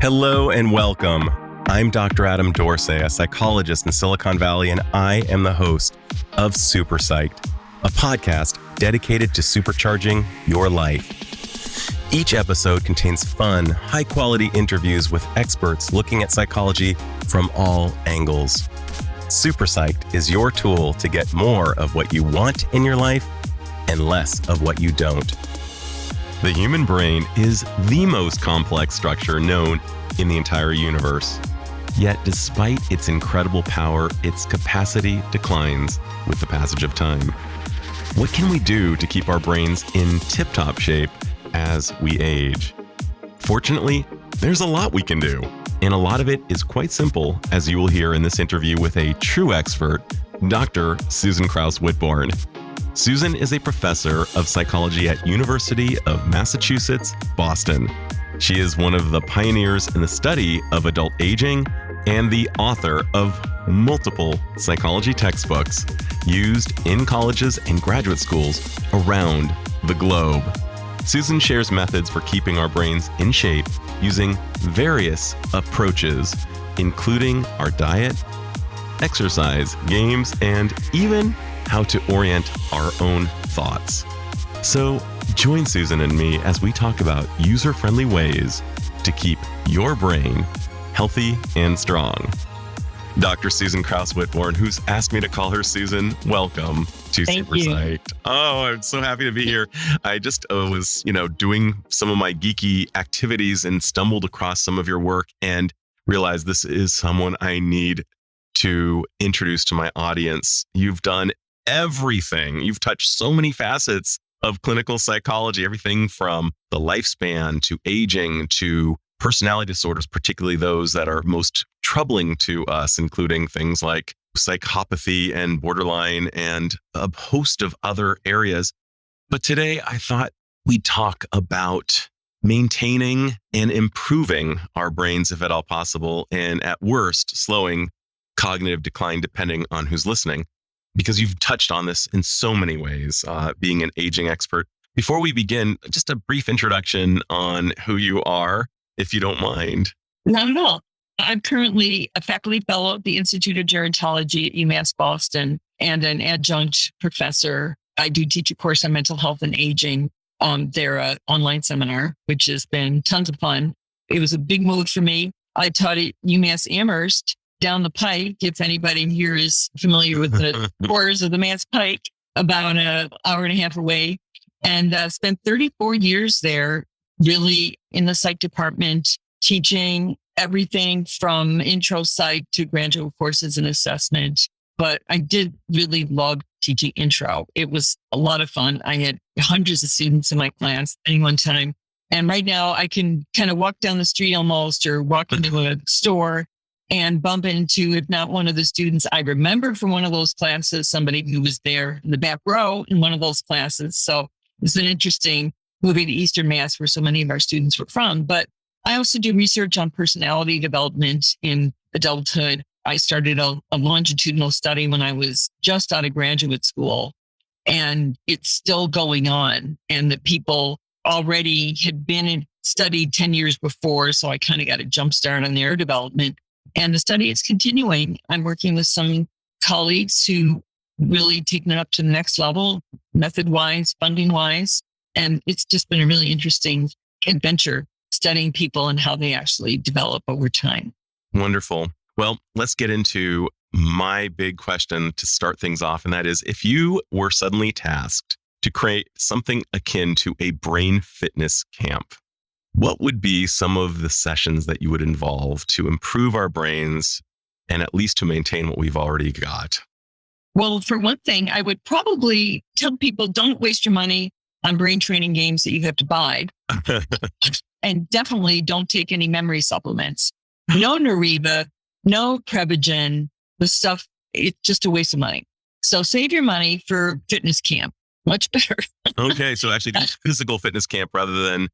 Hello and welcome. I'm Dr. Adam Dorsey, a psychologist in Silicon Valley, and I am the host of Super Psyched, a podcast dedicated to supercharging your life. Each episode contains fun, high-quality interviews with experts looking at psychology from all angles. Super Psyched is your tool to get more of what you want in your life and less of what you don't. The human brain is the most complex structure known in the entire universe. Yet, despite its incredible power, its capacity declines with the passage of time. What can we do to keep our brains in tip-top shape as we age? Fortunately, there's a lot we can do, and a lot of it is quite simple, as you will hear in this interview with a true expert, Dr. Susan Krauss Whitbourne. Susan is a professor of psychology at University of Massachusetts, Boston. She is one of the pioneers in the study of adult aging and the author of multiple psychology textbooks used in colleges and graduate schools around the globe. Susan shares methods for keeping our brains in shape using various approaches, including our diet, exercise, games, and even how to orient our own thoughts. So join Susan and me as we talk about user-friendly ways to keep your brain healthy and strong. Dr. Susan Krauss Whitbourne, who's asked me to call her Susan, welcome to Super Psyched. Oh, I'm so happy to be here. I just was, doing some of my geeky activities and stumbled across some of your work and realized this is someone I need to introduce to my audience. You've done everything. You've touched so many facets of clinical psychology, everything from the lifespan to aging to personality disorders, particularly those that are most troubling to us, including things like psychopathy and borderline and a host of other areas. But today I thought we'd talk about maintaining and improving our brains, if at all possible, and at worst, slowing cognitive decline, depending on who's listening. Because you've touched on this in so many ways, being an aging expert. Before we begin, just a brief introduction on who you are, if you don't mind. Not at all. I'm currently a faculty fellow at the Institute of Gerontology at UMass Boston and an adjunct professor. I do teach a course on mental health and aging on their online seminar, which has been tons of fun. It was a big move for me. I taught at UMass Amherst down the pike, if anybody here is familiar with the borders of the Mass Pike, about an hour and a half away, and spent 34 years there, really in the psych department, teaching everything from intro psych to graduate courses and assessment. But I did really love teaching intro. It was a lot of fun. I had hundreds of students in my class at any one time. And right now I can kind of walk down the street almost or walk into a store and bump into, if not one of the students I remember from one of those classes, somebody who was there in the back row in one of those classes. So it's been interesting moving to Eastern Mass, where so many of our students were from. But I also do research on personality development in adulthood. I started a longitudinal study when I was just out of graduate school, and it's still going on. And the people already had been and studied 10 years before, so I kind of got a jump start on their development. And the study is continuing. I'm working with some colleagues who really taken it up to the next level, method-wise, funding-wise. And it's just been a really interesting adventure studying people and how they actually develop over time. Wonderful. Well, let's get into my big question to start things off. And that is, if you were suddenly tasked to create something akin to a brain fitness camp, what would be some of the sessions that you would involve to improve our brains and at least to maintain what we've already got? Well, for one thing, I would probably tell people, don't waste your money on brain training games that you have to buy. And definitely don't take any memory supplements. No Nariva, no Prevagen, the stuff, it's just a waste of money. So save your money for fitness camp. Much better. Okay. So actually physical fitness camp rather than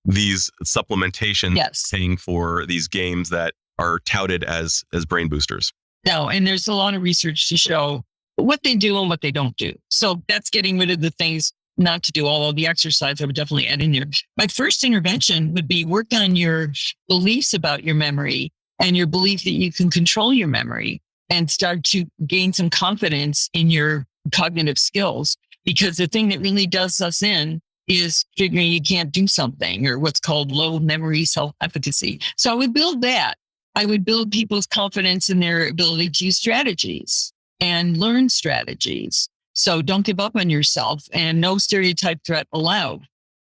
these supplementations, yes, paying for these games that are touted as brain boosters. No, and there's a lot of research to show what they do and what they don't do. So that's getting rid of the things not to do all of the exercise. I would definitely add in there. My first intervention would be work on your beliefs about your memory and your belief that you can control your memory and start to gain some confidence in your cognitive skills. Because the thing that really does us in is figuring you can't do something, or what's called low memory self-efficacy. So I would build that. I would build people's confidence in their ability to use strategies and learn strategies. So don't give up on yourself, and no stereotype threat allowed.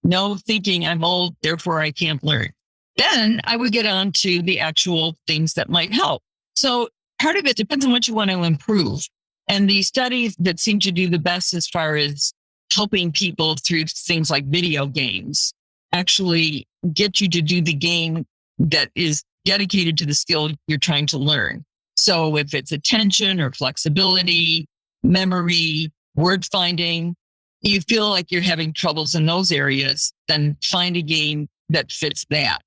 No thinking I'm old, therefore I can't learn. Then I would get on to the actual things that might help. So part of it depends on what you want to improve. And the studies that seem to do the best as far as helping people through things like video games actually get you to do the game that is dedicated to the skill you're trying to learn. So if it's attention or flexibility, memory, word finding, you feel like you're having troubles in those areas, then find a game that fits that.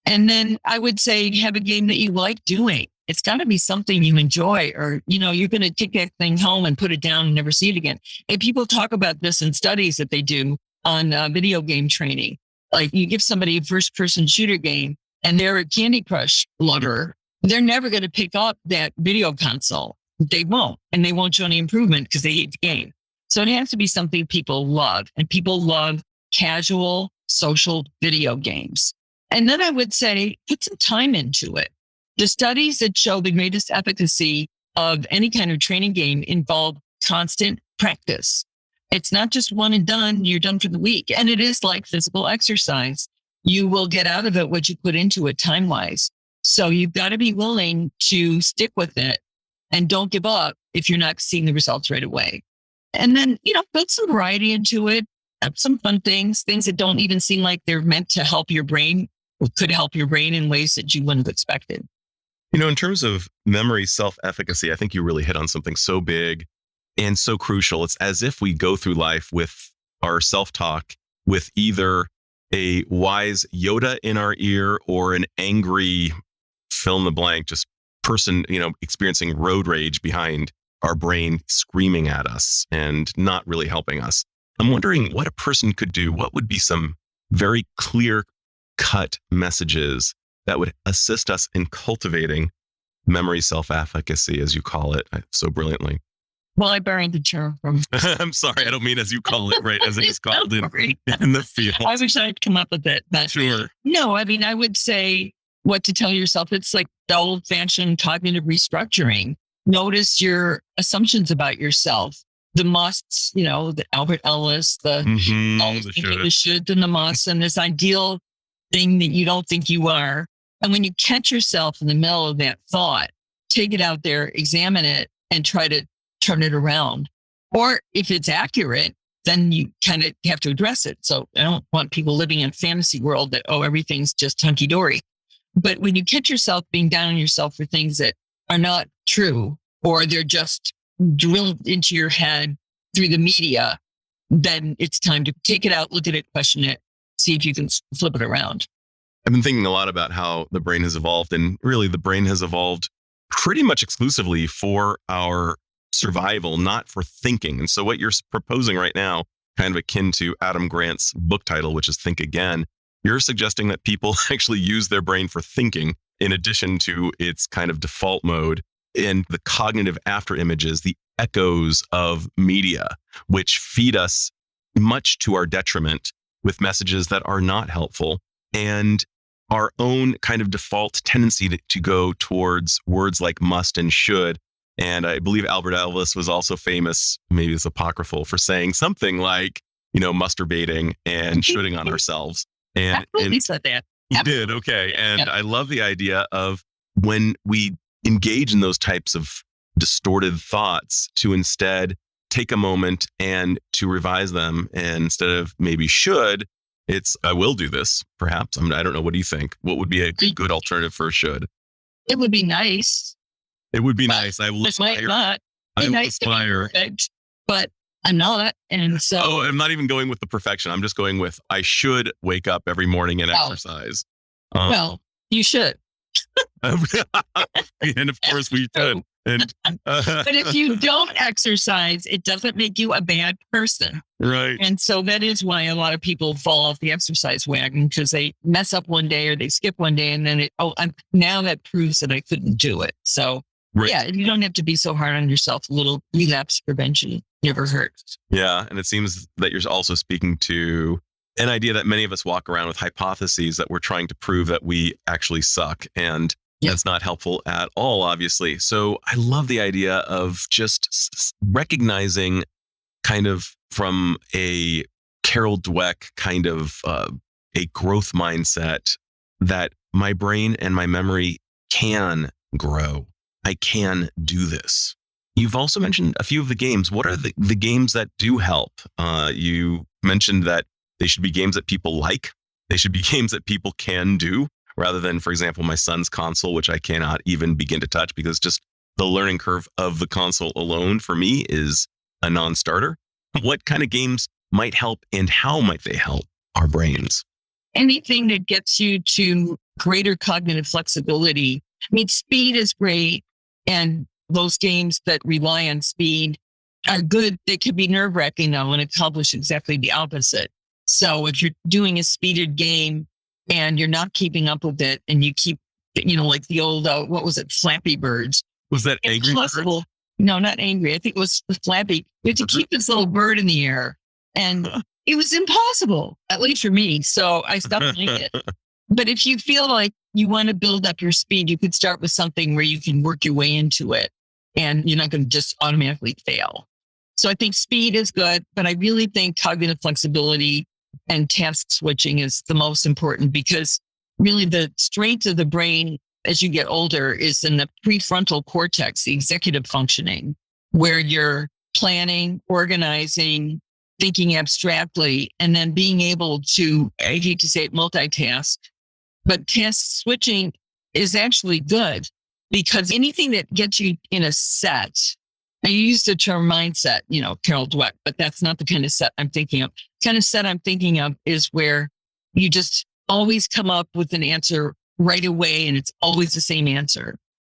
And then I would say have a game that you like doing. It's got to be something you enjoy, or, you're going to take that thing home and put it down and never see it again. And people talk about this in studies that they do on video game training. Like you give somebody a first-person shooter game and they're a Candy Crush lover, they're never going to pick up that video console. They won't, and they won't show any improvement because they hate the game. So it has to be something people love, and people love casual social video games. And then I would say, put some time into it. The studies that show the greatest efficacy of any kind of training game involve constant practice. It's not just one and done, you're done for the week. And it is like physical exercise. You will get out of it what you put into it time-wise. So you've got to be willing to stick with it and don't give up if you're not seeing the results right away. And then, put some variety into it, have some fun things that don't even seem like they're meant to help your brain, or could help your brain in ways that you wouldn't have expected. In terms of memory self-efficacy, I think you really hit on something so big and so crucial. It's as if we go through life with our self-talk with either a wise Yoda in our ear or an angry fill in the blank, just person, experiencing road rage behind our brain screaming at us and not really helping us. I'm wondering what a person could do. What would be some very clear-cut messages that would assist us in cultivating memory self-efficacy, as you call it so brilliantly? Well, I borrowed the term from... I'm sorry, I don't mean as you call it, right? As it is called in the field. I wish I'd come up with it. But sure. No, I would say what to tell yourself. It's like the old-fashioned cognitive restructuring. Notice your assumptions about yourself. The musts, the Albert Ellis, the should and the must, and this ideal thing that you don't think you are. And when you catch yourself in the middle of that thought, take it out there, examine it, and try to turn it around. Or if it's accurate, then you kind of have to address it. So I don't want people living in a fantasy world that, everything's just hunky-dory. But when you catch yourself being down on yourself for things that are not true, or they're just drilled into your head through the media, then it's time to take it out, look at it, question it, see if you can flip it around. I've been thinking a lot about how the brain has evolved, and really the brain has evolved pretty much exclusively for our survival, not for thinking. And so what you're proposing right now, kind of akin to Adam Grant's book title, which is Think Again, you're suggesting that people actually use their brain for thinking in addition to its kind of default mode, and the cognitive after images, the echoes of media, which feed us much to our detriment with messages that are not helpful, and our own kind of default tendency to go towards words like must and should. And I believe Albert Ellis was also famous, maybe it's apocryphal, for saying something like, masturbating and shooting on ourselves. And Absolutely said that. You did. Okay. And I love the idea of when we engage in those types of distorted thoughts to instead take a moment and to revise them. And instead of maybe should, it's I will do this, perhaps. I don't know. What do you think? What would be a good alternative for should? It would be nice. It would be nice. I will It might aspire. not I be will nice to be aspire. perfect, but I'm not. And so... Oh, I'm not even going with the perfection. I'm just going with I should wake up every morning and exercise. Well, you should. And of course we should. And, But if you don't exercise, it doesn't make you a bad person. right. And so that is why a lot of people fall off the exercise wagon, because they mess up one day or they skip one day. And then now that proves that I couldn't do it. So Right. yeah, you don't have to be so hard on yourself. A little relapse prevention never hurts. Yeah. And it seems that you're also speaking to an idea that many of us walk around with, hypotheses that we're trying to prove that we actually suck. And that's not helpful at all, obviously. So I love the idea of just recognizing, kind of from a Carol Dweck kind of a growth mindset, that my brain and my memory can grow. I can do this. You've also mentioned a few of the games. What are the games that do help? You mentioned that they should be games that people like. They should be games that people can do, rather than, for example, my son's console, which I cannot even begin to touch because just the learning curve of the console alone for me is a non-starter. What kind of games might help, and how might they help our brains? Anything that gets you to greater cognitive flexibility. I mean, speed is great. And those games that rely on speed are good. They could be nerve-wracking though, and accomplish exactly the opposite. So if you're doing a speeded game and you're not keeping up with it, and you keep, like the old, what was it? Flappy Birds. Was that Angry Birds? No, not Angry. I think it was Flappy. You have to keep this little bird in the air. And it was impossible, at least for me. So I stopped playing it. But if you feel like you want to build up your speed, you could start with something where you can work your way into it and you're not going to just automatically fail. So I think speed is good, but I really think cognitive flexibility and task switching is the most important, because really the strength of the brain as you get older is in the prefrontal cortex, the executive functioning, where you're planning, organizing, thinking abstractly, and then being able to, I hate to say it, multitask. But task switching is actually good, because anything that gets you in a set, I use the term mindset, Carol Dweck, but that's not the kind of set I'm thinking of. The kind of set I'm thinking of is where you just always come up with an answer right away, and it's always the same answer.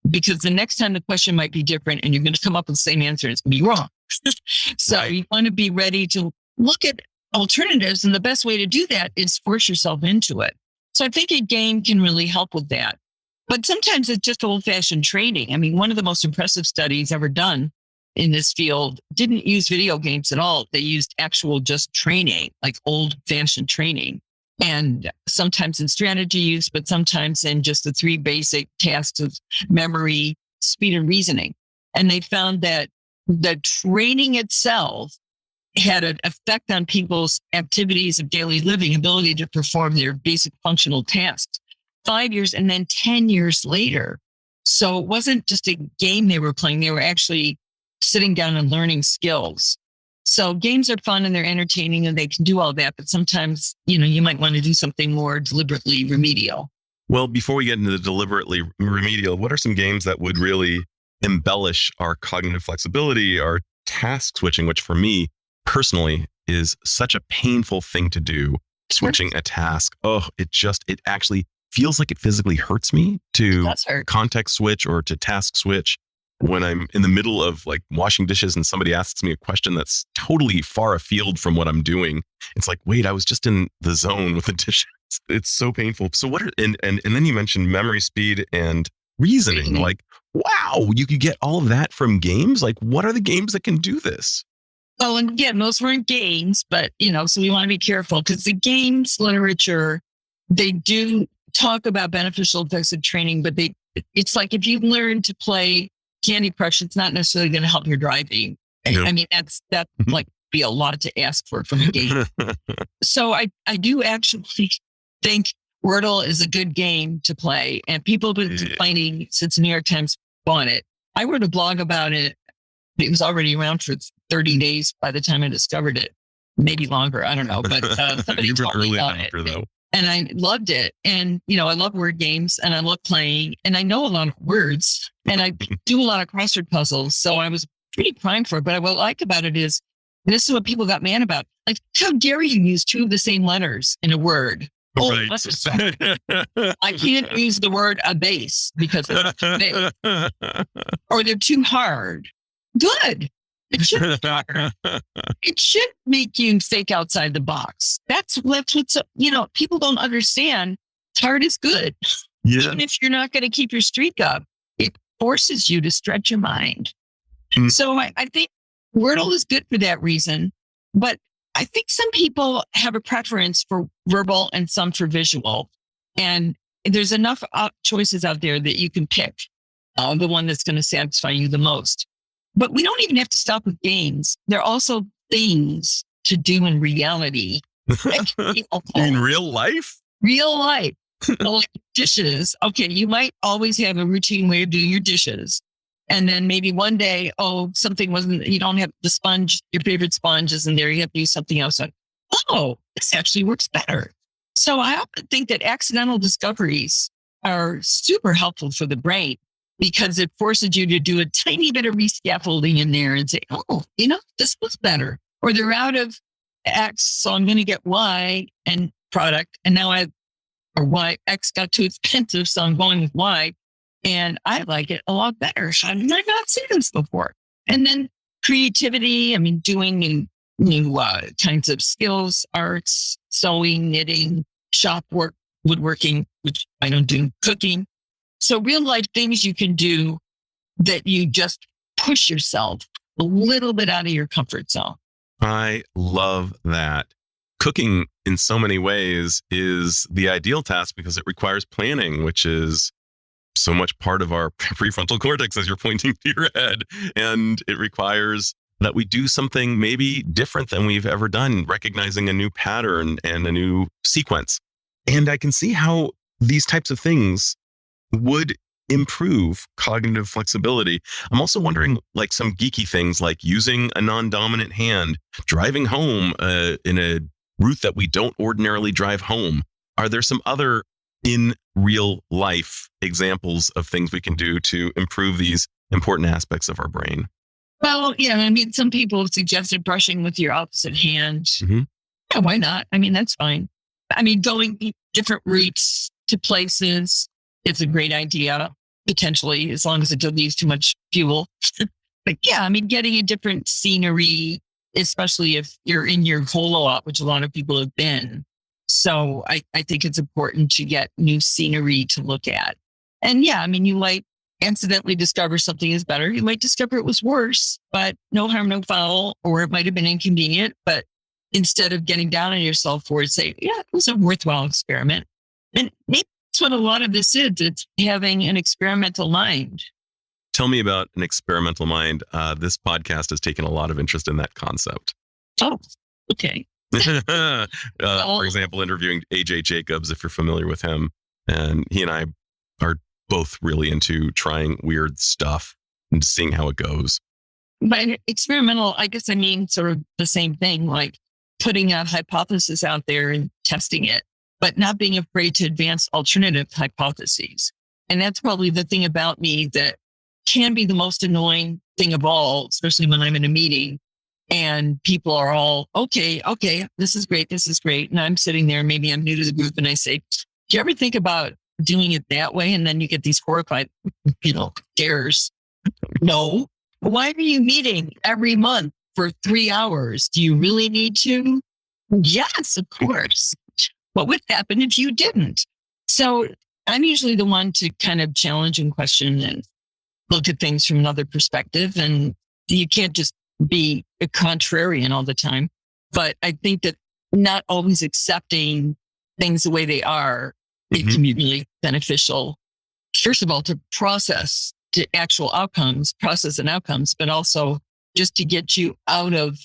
Because the next time the question might be different and you're going to come up with the same answer and it's going to be wrong. So you want to be ready to look at alternatives. And the best way to do that is force yourself into it. So I think a game can really help with that. But sometimes it's just old-fashioned training. I mean, one of the most impressive studies ever done in this field didn't use video games at all. They used actual just training, like old-fashioned training. And sometimes in strategy use, but sometimes in just the three basic tasks of memory, speed, and reasoning. And they found that the training itself had an effect on people's activities of daily living, ability to perform their basic functional tasks 5 years and then 10 years later. So it wasn't just a game they were playing. They were actually sitting down and learning skills. So games are fun and they're entertaining and they can do all that. But sometimes, you might want to do something more deliberately remedial. Well, before we get into the deliberately remedial, what are some games that would really embellish our cognitive flexibility, our task switching, which for me personally is such a painful thing to do, switching a task. Oh, it actually feels like it physically hurts me to context switch or to task switch. When I'm in the middle of like washing dishes and somebody asks me a question that's totally far afield from what I'm doing, it's like, wait, I was just in the zone with the dishes. It's so painful. So and then you mentioned memory, speed, and reasoning. Like, wow, you could get all of that from games. Like, what are the games that can do this? Well, and again, those weren't games, but so we want to be careful, because the games literature, they do talk about beneficial effects of training, but it's like if you learn to play Candy Crush, it's not necessarily going to help your driving. Nope. I mean, that like be a lot to ask for from a game. So I do actually think Wordle is a good game to play, and people have been complaining since the New York Times bought it. I wrote a blog about it. It was already around for 30 days by the time I discovered it, maybe longer. I don't know, but somebody told me about it. Though. And I loved it. And, I love word games and I love playing and I know a lot of words and I do a lot of crossword puzzles. So I was pretty primed for it. But what I like about it is, and this is what people got mad about, like, how dare you use two of the same letters in a word? Oh, Right. I can't use the word abase because it's big. Or they're too hard. Good. It should make you think outside the box. That's what's, people don't understand. Hard is good. Yeah. Even if you're not going to keep your streak up, it forces you to stretch your mind. Mm. So I think Wordle is good for that reason. But I think some people have a preference for verbal and some for visual. And there's enough choices out there that you can pick the one that's going to satisfy you the most. But we don't even have to stop with games. There are also things to do in reality. In real life? Real life. Like dishes. Okay, you might always have a routine way of doing your dishes. And then maybe one day, something wasn't, you don't have the sponge, your favorite sponge isn't there. You have to use something else. Like, this actually works better. So I often think that accidental discoveries are super helpful for the brain because it forces you to do a tiny bit of rescaffolding in there and say, this was better. Or they're out of X, so I'm going to get Y and product. And now or Y, X got too expensive, so I'm going with Y. And I like it a lot better. How did I not see this before? And then creativity, doing new kinds of skills, arts, sewing, knitting, shop work, woodworking, which I don't do, cooking. So real life things you can do that you just push yourself a little bit out of your comfort zone. I love that. Cooking in so many ways is the ideal task because it requires planning, which is so much part of our prefrontal cortex as you're pointing to your head. And it requires that we do something maybe different than we've ever done, recognizing a new pattern and a new sequence. And I can see how these types of things would improve cognitive flexibility. I'm also wondering, like some geeky things like using a non-dominant hand, driving home in a route that we don't ordinarily drive home. Are there some other in real life examples of things we can do to improve these important aspects of our brain? Well, yeah, some people have suggested brushing with your opposite hand. Mm-hmm. Yeah, why not? That's fine. Going different routes to places, it's a great idea, potentially, as long as it doesn't use too much fuel. But yeah, getting a different scenery, especially if you're in your hole-a-lot, which a lot of people have been. So I think it's important to get new scenery to look at. And yeah, you might accidentally discover something is better. You might discover it was worse, but no harm, no foul, or it might have been inconvenient. But instead of getting down on yourself for it, say, yeah, it was a worthwhile experiment. And maybe that's what a lot of this is. It's having an experimental mind. Tell me about an experimental mind. This podcast has taken a lot of interest in that concept. Oh, okay. For example, interviewing AJ Jacobs, if you're familiar with him, and he and I are both really into trying weird stuff and seeing how it goes. But experimental, I guess sort of the same thing, like putting a hypothesis out there and testing it, but not being afraid to advance alternative hypotheses. And that's probably the thing about me that can be the most annoying thing of all, especially when I'm in a meeting and people are all, okay, this is great. And I'm sitting there, maybe I'm new to the group and I say, do you ever think about doing it that way? And then you get these horrified, stares. No. Why are you meeting every month for 3 hours? Do you really need to? Yes, of course. What would happen if you didn't? So I'm usually the one to kind of challenge and question and look at things from another perspective. And you can't just be a contrarian all the time. But I think that not always accepting things the way they are, it can be really beneficial. First of all, to process the actual outcomes, process and outcomes, but also just to get you out of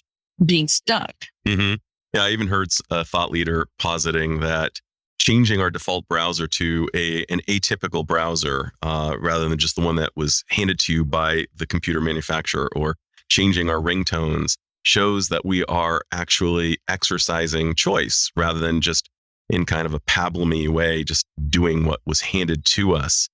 being stuck. Mm-hmm. Yeah, I even heard a thought leader positing that changing our default browser to an atypical browser rather than just the one that was handed to you by the computer manufacturer, or changing our ringtones, shows that we are actually exercising choice rather than just in kind of a pablum-y way, just doing what was handed to us.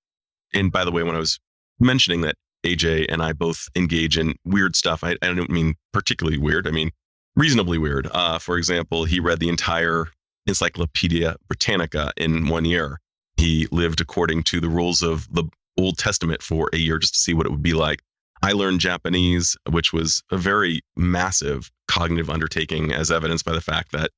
And by the way, when I was mentioning that AJ and I both engage in weird stuff, I don't mean particularly weird. I mean reasonably weird. For example, he read the entire Encyclopedia Britannica in 1 year. He lived according to the rules of the Old Testament for a year just to see what it would be like. I learned Japanese, which was a very massive cognitive undertaking, as evidenced by the fact that,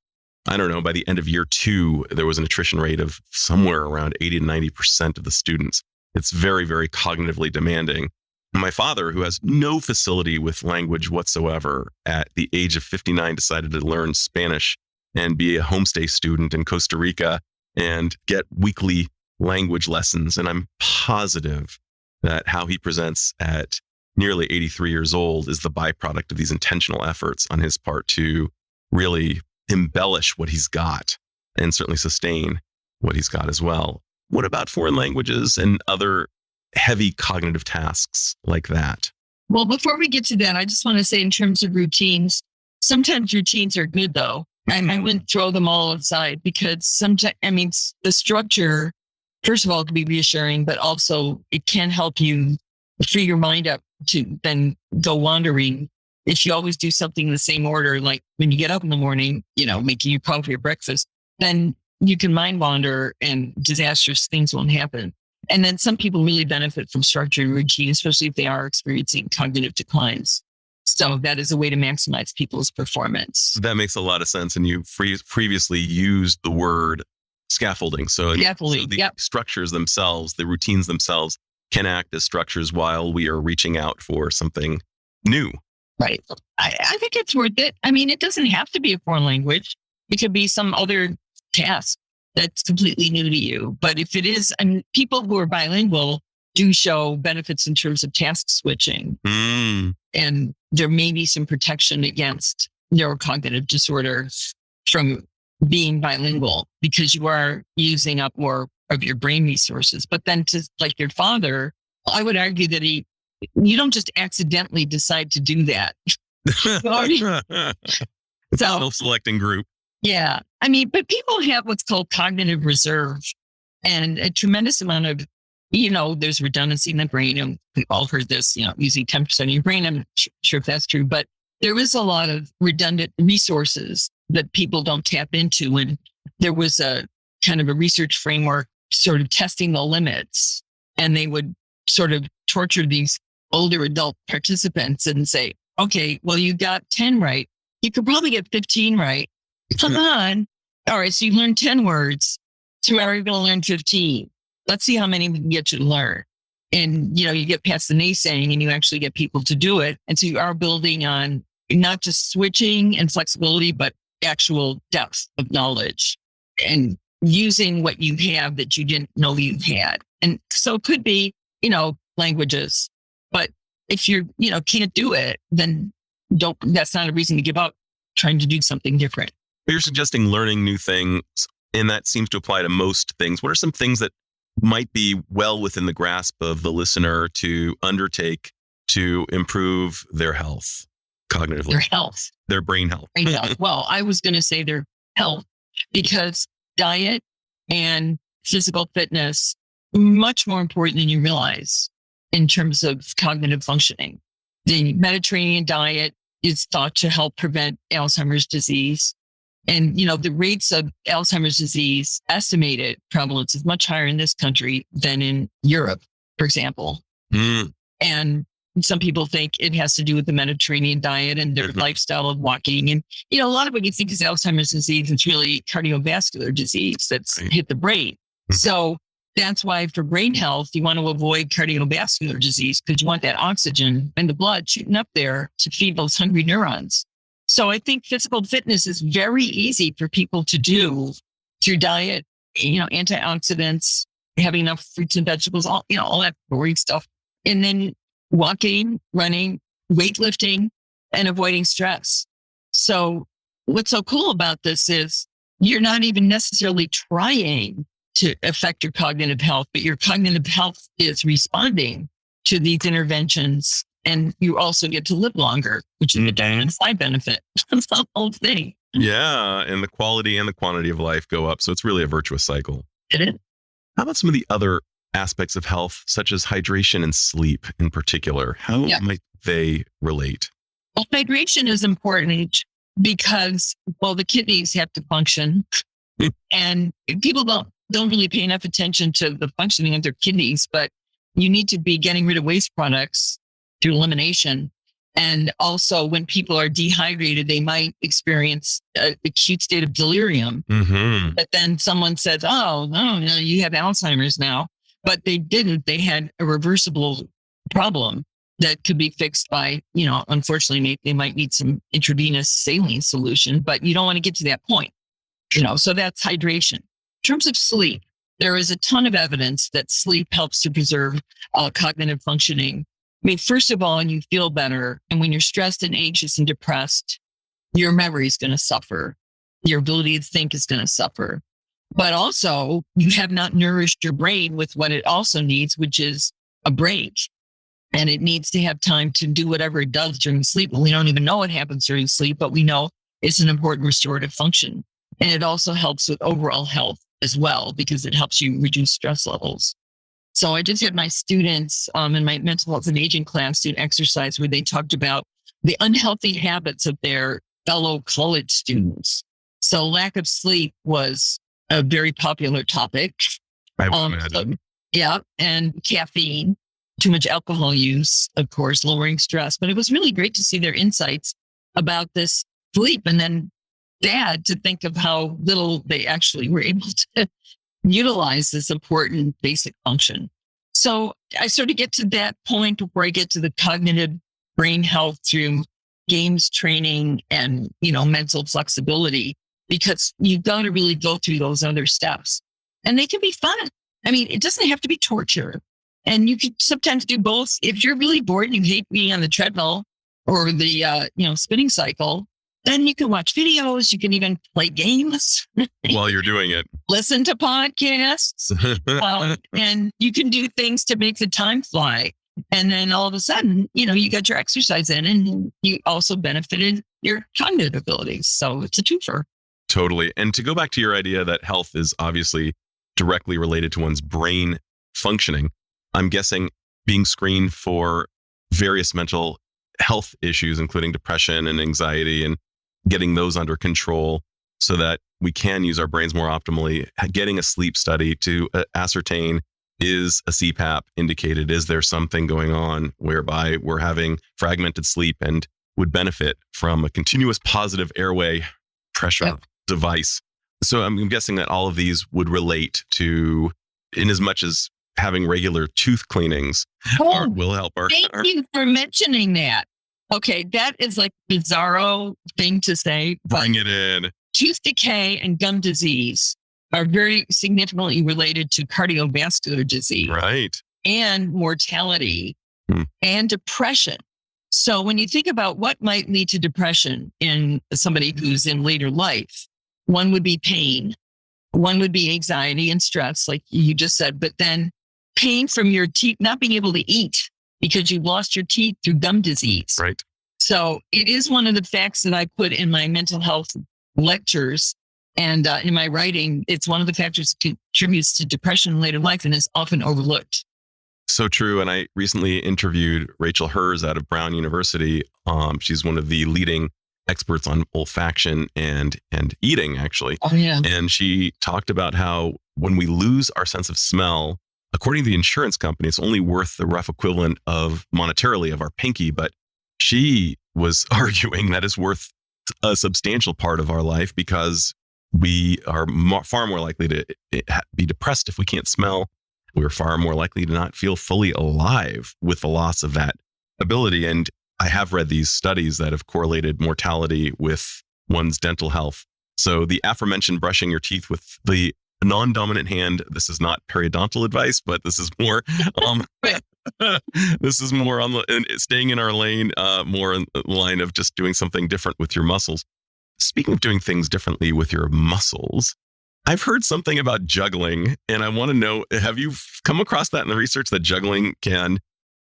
I don't know, by the end of year 2, there was an attrition rate of somewhere around 80 to 90% of the students. It's very, very cognitively demanding. My father, who has no facility with language whatsoever, at the age of 59, decided to learn Spanish and be a homestay student in Costa Rica and get weekly language lessons. And I'm positive that how he presents at nearly 83 years old is the byproduct of these intentional efforts on his part to really embellish what he's got and certainly sustain what he's got as well. What about foreign languages and other heavy cognitive tasks like that? Well, before we get to that, I just want to say in terms of routines, sometimes routines are good, though. I wouldn't throw them all aside because sometimes, the structure, first of all, can be reassuring, but also it can help you free your mind up to then go wandering. If you always do something in the same order, like when you get up in the morning, making your coffee or breakfast, then you can mind wander and disastrous things won't happen. And then some people really benefit from structure and routine, especially if they are experiencing cognitive declines. So that is a way to maximize people's performance. That makes a lot of sense. And you previously used the word scaffolding. So the structures themselves, the routines themselves can act as structures while we are reaching out for something new. Right. I think it's worth it. It doesn't have to be a foreign language. It could be some other task that's completely new to you. But if it is, people who are bilingual do show benefits in terms of task switching. And there may be some protection against neurocognitive disorder from being bilingual because you are using up more of your brain resources. But then to like your father, I would argue that you don't just accidentally decide to do that. It's a self-selecting group. Yeah. But people have what's called cognitive reserve and a tremendous amount of, there's redundancy in the brain. And we've all heard this, using 10% of your brain. I'm not sure if that's true, but there is a lot of redundant resources that people don't tap into. And there was a kind of a research framework sort of testing the limits. And they would sort of torture these older adult participants and say, okay, well, you got 10 right. You could probably get 15 right. Come on. All right. So you learned 10 words. Tomorrow you're going to learn 15. Let's see how many we can get you to learn. And, you get past the naysaying and you actually get people to do it. And so you are building on not just switching and flexibility, but actual depth of knowledge and using what you have that you didn't know you had. And so it could be, languages, but if you can't do it, then that's not a reason to give up trying to do something different. You're suggesting learning new things, and that seems to apply to most things. What are some things that might be well within the grasp of the listener to undertake to improve their health cognitively? Their health. Their brain health. Well, I was going to say their health because diet and physical fitness much more important than you realize in terms of cognitive functioning. The Mediterranean diet is thought to help prevent Alzheimer's disease. And, the rates of Alzheimer's disease estimated prevalence is much higher in this country than in Europe, for example. And some people think it has to do with the Mediterranean diet and their lifestyle of walking. And, a lot of what you think is Alzheimer's disease, it's really cardiovascular disease that's hit the brain. So that's why for brain health, you want to avoid cardiovascular disease because you want that oxygen in the blood shooting up there to feed those hungry neurons. So I think physical fitness is very easy for people to do through diet, antioxidants, having enough fruits and vegetables, all that boring stuff. And then walking, running, weightlifting, and avoiding stress. So what's so cool about this is you're not even necessarily trying to affect your cognitive health, but your cognitive health is responding to these interventions. And you also get to live longer, which is a side benefit. That's the whole thing. Yeah. And the quality and the quantity of life go up. So it's really a virtuous cycle. It is. How about some of the other aspects of health, such as hydration and sleep in particular? How might they relate? Well, hydration is important because, the kidneys have to function. And people don't really pay enough attention to the functioning of their kidneys, but you need to be getting rid of waste products through elimination. And also when people are dehydrated, they might experience an acute state of delirium. Mm-hmm. But then someone says, oh, no, you have Alzheimer's now. But they didn't. They had a reversible problem that could be fixed by, unfortunately, they might need some intravenous saline solution, but you don't want to get to that point. So that's hydration. In terms of sleep, there is a ton of evidence that sleep helps to preserve cognitive functioning. I mean, first of all, you feel better. And when you're stressed and anxious and depressed, your memory is going to suffer. Your ability to think is going to suffer. But also, you have not nourished your brain with what it also needs, which is a break. And it needs to have time to do whatever it does during sleep. Well, we don't even know what happens during sleep, but we know it's an important restorative function. And it also helps with overall health as well, because it helps you reduce stress levels. So I just had my students in my mental health and aging class do an exercise where they talked about the unhealthy habits of their fellow college students. So lack of sleep was a very popular topic. I would imagine. And caffeine, too much alcohol use, of course, lowering stress. But it was really great to see their insights about this sleep, and then sad to think of how little they actually were able to utilize this important basic function. So I sort of get to that point where I get to the cognitive brain health through games training and, mental flexibility, because you've got to really go through those other steps, and they can be fun. I mean, it doesn't have to be torture, and you can sometimes do both. If you're really bored and you hate being on the treadmill or the, spinning cycle, then you can watch videos. You can even play games while you're doing it. Listen to podcasts. And you can do things to make the time fly. And then all of a sudden, you got your exercise in, and you also benefited your cognitive abilities. So it's a twofer. Totally. And to go back to your idea that health is obviously directly related to one's brain functioning, I'm guessing being screened for various mental health issues, including depression and anxiety, and getting those under control so that we can use our brains more optimally, getting a sleep study to ascertain, is a CPAP indicated? Is there something going on whereby we're having fragmented sleep and would benefit from a continuous positive airway pressure device? So I'm guessing that all of these would relate to, in as much as having regular tooth cleanings will help our... Thank you for mentioning that. Okay, that is like a bizarro thing to say. Bring it in. Tooth decay and gum disease are very significantly related to cardiovascular disease. Right. And mortality and depression. So when you think about what might lead to depression in somebody who's in later life, one would be pain. One would be anxiety and stress, like you just said, but then pain from your teeth, not being able to eat because you lost your teeth through gum disease. Right. So it is one of the facts that I put in my mental health lectures and in my writing. It's one of the factors that contributes to depression in later life and is often overlooked. So true. And I recently interviewed Rachel Hers out of Brown University. She's one of the leading experts on olfaction and eating, actually. Oh, yeah. And she talked about how when we lose our sense of smell, according to the insurance company, it's only worth the rough equivalent of monetarily of our pinky. But she was arguing that it's worth a substantial part of our life, because we are far more likely to be depressed if we can't smell. We're far more likely to not feel fully alive with the loss of that ability. And I have read these studies that have correlated mortality with one's dental health. So the aforementioned brushing your teeth with the non-dominant hand, this is not periodontal advice, but this is more this is more on staying in our lane, more in the line of just doing something different with your muscles. Speaking of doing things differently with your muscles, I've heard something about juggling, and I want to know, have you come across that in the research, that juggling can...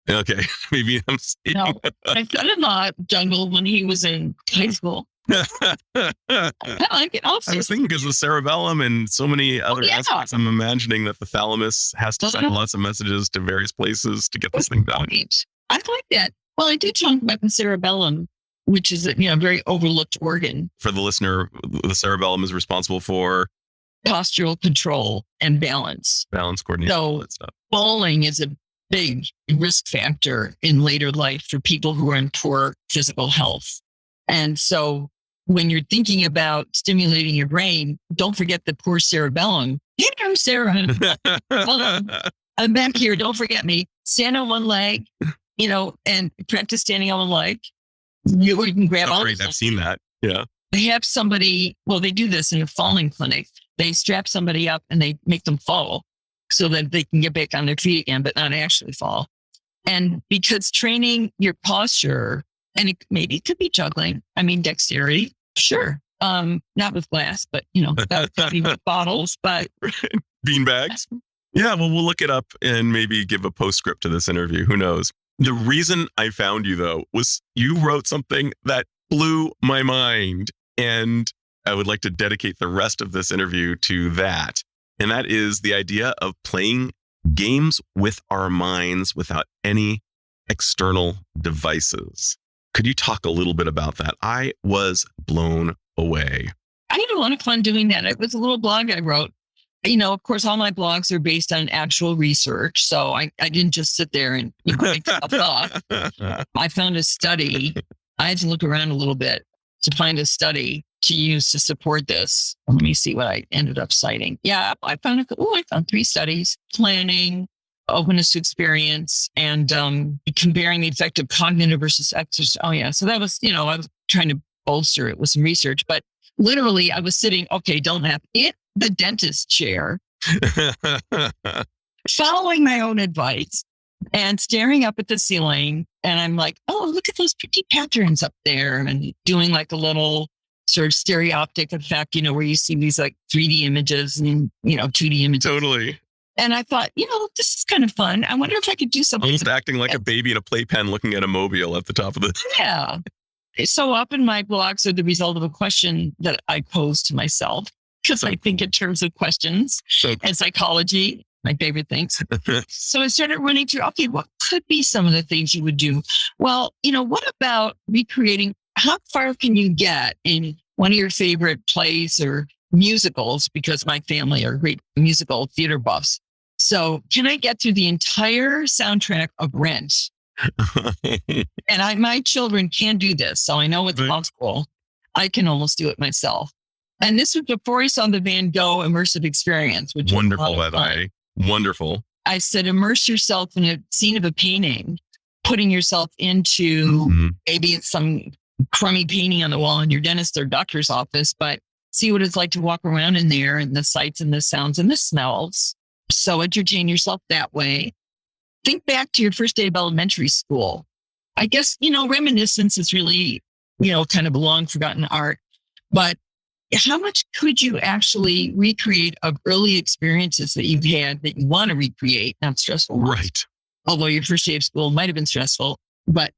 Okay, maybe I'm... No, my son-in-law juggled when he was in high school. I like it also. I was thinking because of the cerebellum and so many other aspects, I'm imagining that the thalamus has to send lots of messages to various places to get this thing done. I like that. Well, I do talk about the cerebellum, which is a very overlooked organ. For the listener, the cerebellum is responsible for postural control and balance. Balance coordination, all So that stuff. falling is a big risk factor in later life for people who are in poor physical health. And so when you're thinking about stimulating your brain, don't forget the poor cerebellum. Here comes Sarah. I'm back here. Don't forget me. Stand on one leg, and practice standing on one leg. You can grab on. Great. I've seen that. Yeah. They have somebody, they do this in a falling clinic. They strap somebody up and they make them fall so that they can get back on their feet again, but not actually fall. And because training your posture, and it could be juggling. I mean, dexterity, sure. Not with glass, but that would be with bottles, but beanbags. Yeah, well, we'll look it up and maybe give a postscript to this interview. Who knows? The reason I found you, though, was you wrote something that blew my mind. And I would like to dedicate the rest of this interview to that. And that is the idea of playing games with our minds without any external devices. Could you talk a little bit about that? I was blown away. I had a lot of fun doing that. It was a little blog I wrote. Of course, all my blogs are based on actual research. So I didn't just sit there and make stuff up. I found a study. I had to look around a little bit to find a study to use to support this. Let me see what I ended up citing. Yeah, I found 3 studies: planning, openness to experience, and comparing the effect of cognitive versus exercise. Oh yeah, so that was, I was trying to bolster it with some research, but literally I was sitting, don't laugh, in the dentist chair, following my own advice and staring up at the ceiling. And I'm like, oh, look at those pretty patterns up there, and doing like a little sort of stereoptic effect, where you see these like 3D images and, 2D images. Totally. And I thought, this is kind of fun. I wonder if I could do something. Almost acting like a baby in a playpen looking at a mobile at the top of the... Yeah. So often my blogs are the result of a question that I pose to myself, because I think in terms of questions and psychology, my favorite things. So I started running through, what could be some of the things you would do? Well, what about recreating? How far can you get in one of your favorite plays or musicals? Because my family are great musical theater buffs. So can I get through the entire soundtrack of Rent? And my children can do this. So I know it's possible. I can almost do it myself. And this was before I saw the Van Gogh immersive experience, which wonderful, by the way. Wonderful. I said, immerse yourself in a scene of a painting, putting yourself into maybe it's some crummy painting on the wall in your dentist or doctor's office, but see what it's like to walk around in there, and the sights and the sounds and the smells. So entertain yourself that way. Think back to your first day of elementary school. I guess, reminiscence is really, kind of a long forgotten art, but how much could you actually recreate of early experiences that you've had that you want to recreate? Not stressful ones. Right. Although your first day of school might have been stressful, but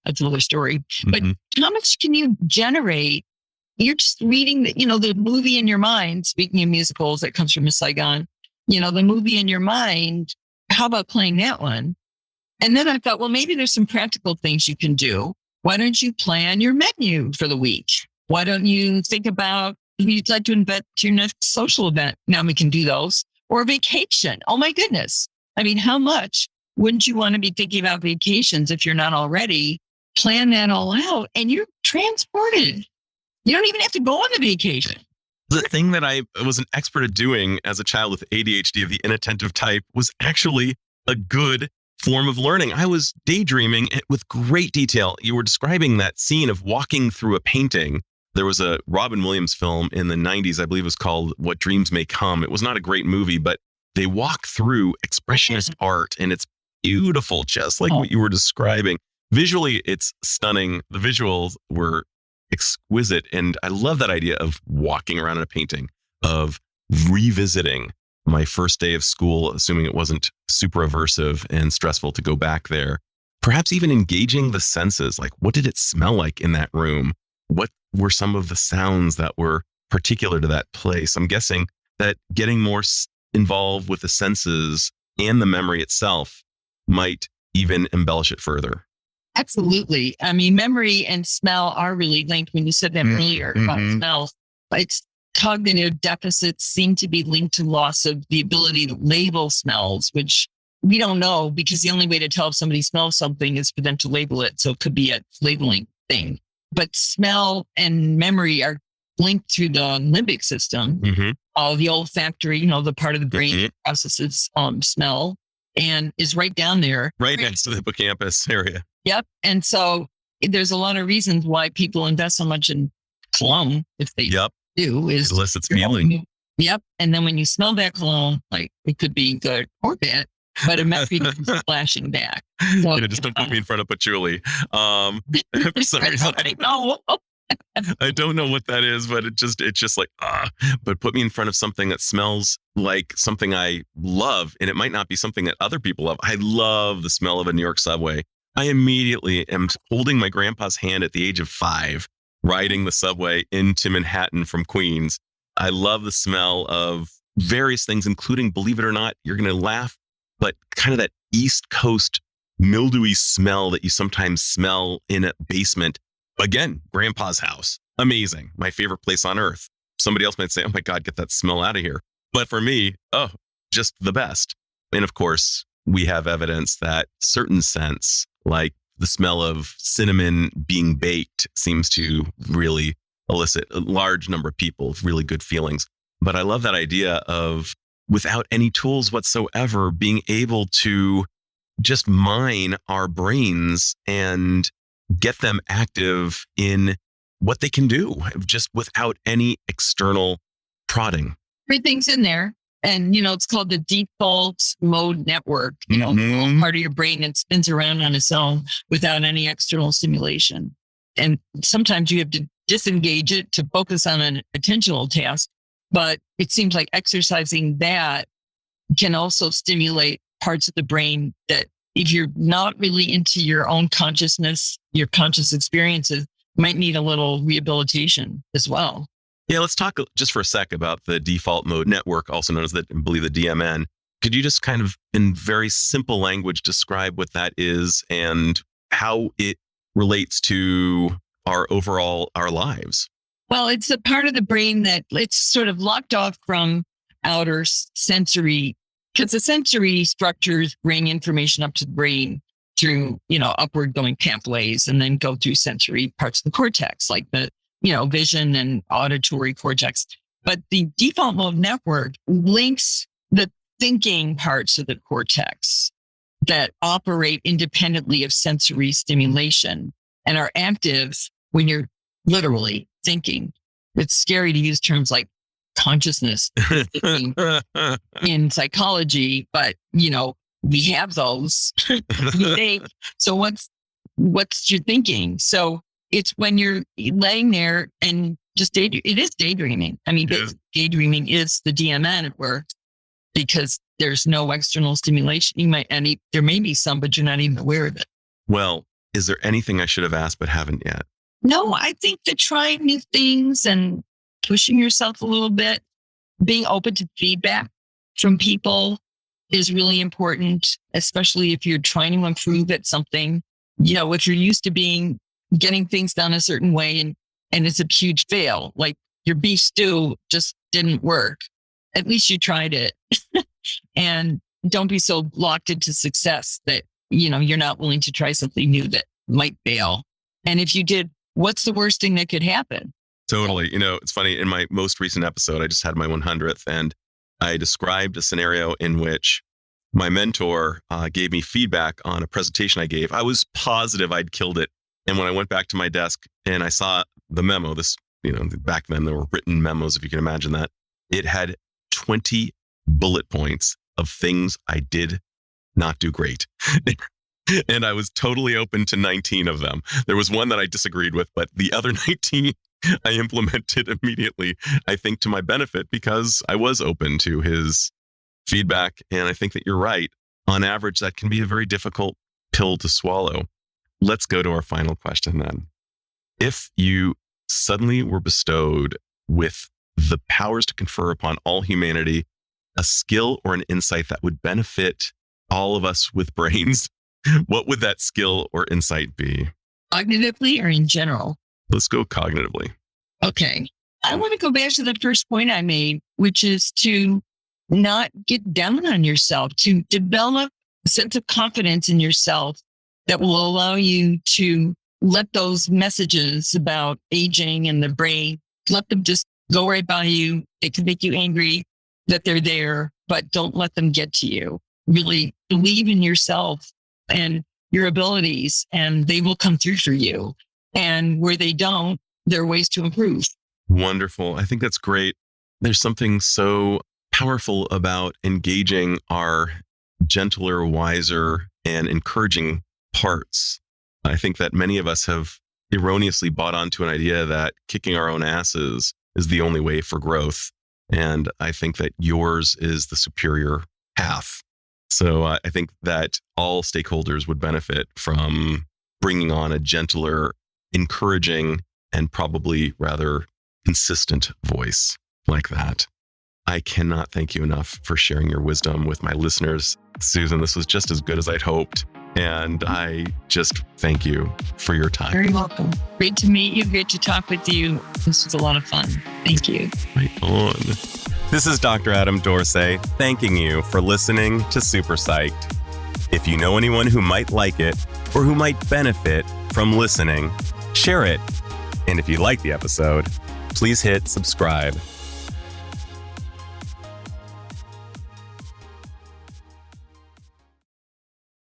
that's another story. But how much can you generate? You're just reading the movie in your mind. Speaking of musicals, that comes from Miss Saigon, the movie in your mind. How about playing that one? And then I thought, well, maybe there's some practical things you can do. Why don't you plan your menu for the week? Why don't you think about if you'd like to invent your next social event? Now we can do those. Or vacation. Oh my goodness. I mean, how much wouldn't you want to be thinking about vacations if you're not already? Plan that all out and you're transported. You don't even have to go on the vacation. The thing that I was an expert at doing as a child with ADHD of the inattentive type was actually a good form of learning. I was daydreaming with great detail. You were describing that scene of walking through a painting. There was a Robin Williams film in the 90s, I believe it was called What Dreams May Come. It was not a great movie, but they walk through expressionist art and it's beautiful, just like what you were describing. Visually, it's stunning. The visuals were exquisite. And I love that idea of walking around in a painting, of revisiting my first day of school, assuming it wasn't super aversive and stressful to go back there. Perhaps even engaging the senses, like what did it smell like in that room? What were some of the sounds that were particular to that place? I'm guessing that getting more involved with the senses and the memory itself might even embellish it further. Absolutely. I mean, memory and smell are really linked when you said that earlier about smells. It's cognitive deficits seem to be linked to loss of the ability to label smells, which we don't know because the only way to tell if somebody smells something is for them to label it. So it could be a labeling thing. But smell and memory are linked to the limbic system. All the olfactory, the part of the brain that processes smell and is right down there. Right next to the hippocampus area. Yep. And so there's a lot of reasons why people invest so much in cologne, if they do, is it elicits feeling. Yep. And then when you smell that cologne, like it could be good or bad, but it might be flashing back. So, just don't put me in front of patchouli. For some reason, I don't know what that is, but it's just like, but put me in front of something that smells like something I love. And it might not be something that other people love. I love the smell of a New York subway. I immediately am holding my grandpa's hand at the age of 5, riding the subway into Manhattan from Queens. I love the smell of various things, including, believe it or not, you're going to laugh, but kind of that East Coast mildewy smell that you sometimes smell in a basement. Again, grandpa's house. Amazing. My favorite place on earth. Somebody else might say, oh my God, get that smell out of here. But for me, just the best. And of course, we have evidence that certain scents, like the smell of cinnamon being baked, seems to really elicit a large number of people with really good feelings. But I love that idea of, without any tools whatsoever, being able to just mine our brains and get them active in what they can do, just without any external prodding. Everything's in there. And, it's called the default mode network, part of your brain that spins around on its own without any external stimulation. And sometimes you have to disengage it to focus on an attentional task. But it seems like exercising that can also stimulate parts of the brain that, if you're not really into your own consciousness, your conscious experiences, might need a little rehabilitation as well. Yeah, let's talk just for a sec about the default mode network, also known as the DMN. Could you just kind of, in very simple language, describe what that is and how it relates to our lives? Well, it's a part of the brain that it's sort of locked off from outer sensory, because the sensory structures bring information up to the brain through, upward going pathways and then go through sensory parts of the cortex, like the, vision and auditory cortex. But the default mode network links the thinking parts of the cortex that operate independently of sensory stimulation and are active when you're literally thinking. It's scary to use terms like consciousness in psychology, but we have those. So what's your thinking? So it's when you're laying there and just it is daydreaming. I mean, daydreaming is the DMN at work because there's no external stimulation. There may be some, but you're not even aware of it. Well, is there anything I should have asked but haven't yet? No, I think that trying new things and pushing yourself a little bit, being open to feedback from people is really important, especially if you're trying to improve at something. If you're used to getting things done a certain way and it's a huge fail, like your beef stew just didn't work. At least you tried it. And don't be so locked into success that, you're not willing to try something new that might fail. And if you did, what's the worst thing that could happen? Totally. It's funny. In my most recent episode, I just had my 100th, and I described a scenario in which my mentor gave me feedback on a presentation I gave. I was positive I'd killed it. And when I went back to my desk and I saw the memo, back then there were written memos, if you can imagine that, it had 20 bullet points of things I did not do great. And I was totally open to 19 of them. There was one that I disagreed with, but the other 19 I implemented immediately, I think to my benefit, because I was open to his feedback. And I think that you're right. On average, that can be a very difficult pill to swallow. Let's go to our final question then. If you suddenly were bestowed with the powers to confer upon all humanity a skill or an insight that would benefit all of us with brains, what would that skill or insight be? Cognitively or in general? Let's go cognitively. Okay. I want to go back to the first point I made, which is to not get down on yourself, to develop a sense of confidence in yourself that will allow you to let those messages about aging and the brain, let them just go right by you. They can make you angry that they're there, but don't let them get to you. Really believe in yourself and your abilities, and they will come through for you. And where they don't, there are ways to improve. Wonderful. I think that's great. There's something so powerful about engaging our gentler, wiser, and encouraging parts. I think that many of us have erroneously bought onto an idea that kicking our own asses is the only way for growth. And I think that yours is the superior path. So I think that all stakeholders would benefit from bringing on a gentler, encouraging, and probably rather consistent voice like that. I cannot thank you enough for sharing your wisdom with my listeners. Susan, this was just as good as I'd hoped. And I just thank you for your time. Very welcome. Great to meet you. Great to talk with you. This was a lot of fun. Thank you. Right on. This is Dr. Adam Dorsey thanking you for listening to Super Psyched. If you know anyone who might like it or who might benefit from listening, share it. And if you like the episode, please hit subscribe.